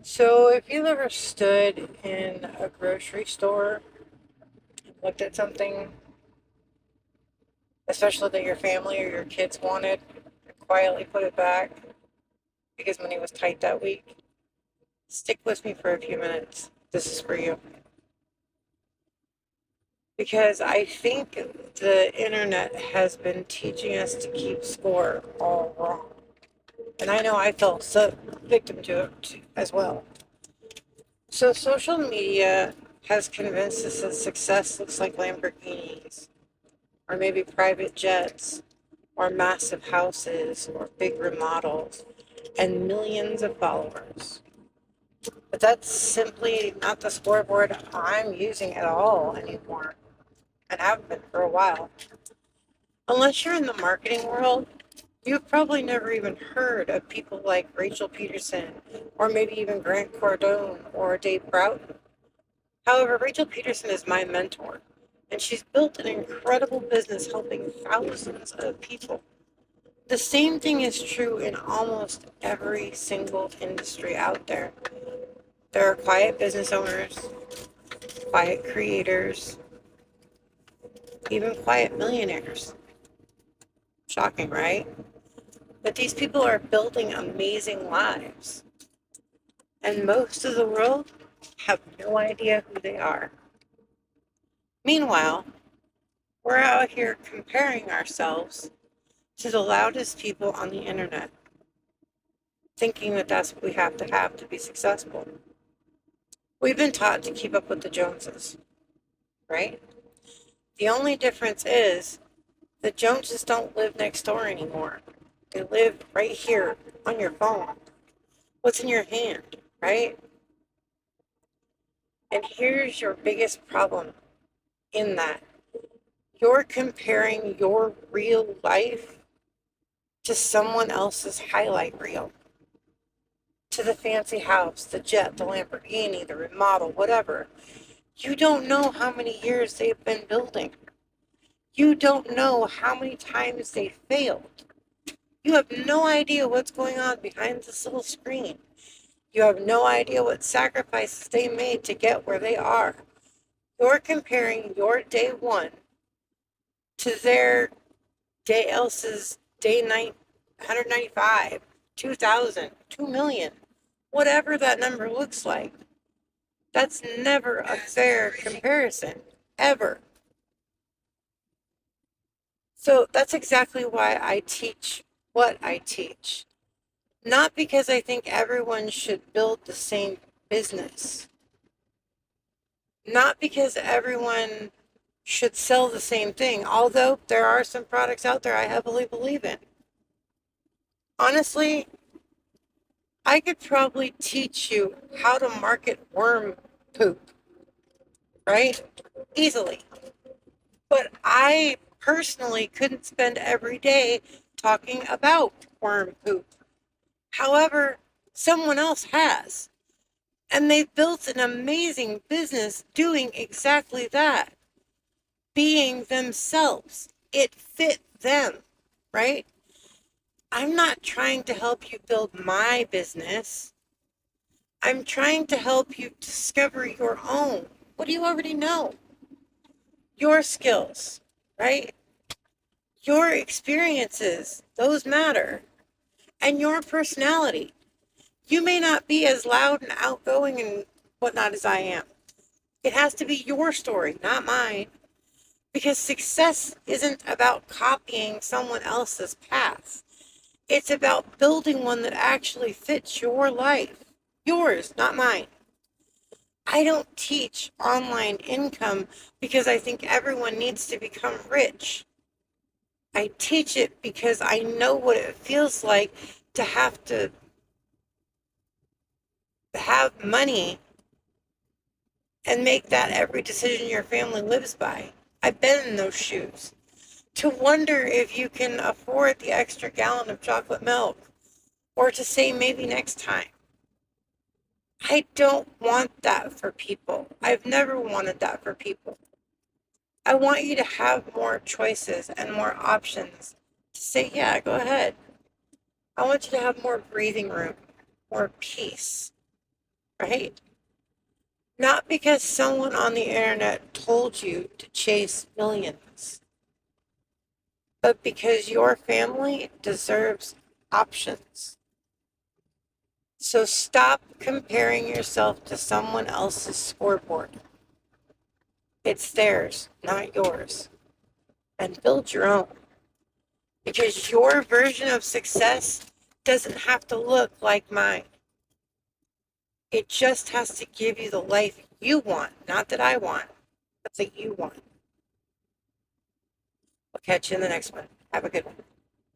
So, if you've ever stood in a grocery store and looked at something, especially that your family or your kids wanted, and quietly put it back because money was tight that week, stick with me for a few minutes. This is for you. Because I think the internet has been teaching us to keep score all wrong. And I know I fell so victim to it as well. So, social media has convinced us that success looks like Lamborghinis, or maybe private jets, or massive houses, or big remodels, and millions of followers. But that's simply not the scoreboard I'm using at all anymore, and have been for a while. Unless you're in the marketing world, you've probably never even heard of people like Rachel Peterson, or maybe even Grant Cardone, or Dave Broughton. However, Rachel Peterson is my mentor, and she's built an incredible business helping thousands of people. The same thing is true in almost every single industry out there. There are quiet business owners, quiet creators, even quiet millionaires. Shocking, right? But these people are building amazing lives, and most of the world have no idea who they are. Meanwhile, we're out here comparing ourselves to the loudest people on the internet, thinking that that's what we have to be successful. We've been taught to keep up with the Joneses, right? The only difference is the Joneses don't live next door anymore. They live right here on your phone. What's in your hand, right? And here's your biggest problem in that you're comparing your real life to someone else's highlight reel, to the fancy house, the jet, the Lamborghini, the remodel, whatever. You don't know how many years they've been building. You don't know how many times they failed. You have no idea what's going on behind this little screen. You have no idea what sacrifices they made to get where they are. You're comparing your day one to their day else's day 195, 2,000, 2,000,000, whatever that number looks like. That's never a fair comparison, ever. So that's exactly why I teach what I teach. Not because I think everyone should build the same business. Not because everyone should sell the same thing, although there are some products out there I heavily believe in. Honestly, I could probably teach you how to market worm poop, right? Easily. But I personally couldn't spend every day talking about worm poop. However, someone else has. And they've built an amazing business doing exactly that, being themselves. It fit them, right? I'm not trying to help you build my business. I'm trying to help you discover your own. What do you already know? Your skills, right? Your experiences, those matter. And your personality. You may not be as loud and outgoing and whatnot as I am. It has to be your story, not mine. Because success isn't about copying someone else's path. It's about building one that actually fits your life. Yours, not mine. I don't teach online income because I think everyone needs to become rich. I teach it because I know what it feels like to have to have money and make that every decision your family lives by. I've been in those shoes. To wonder if you can afford the extra gallon of chocolate milk, or to say maybe next time. I don't want that for people. I've never wanted that for people. I want you to have more choices and more options to say, yeah, go ahead. I want you to have more breathing room, more peace. right? Not because someone on the internet told you to chase millions, but because your family deserves options. So stop comparing yourself to someone else's scoreboard. It's theirs, not yours. And build your own. Because your version of success doesn't have to look like mine. It just has to give you the life you want, not that I want, but that you want. I'll catch you in the next one. Have a good one.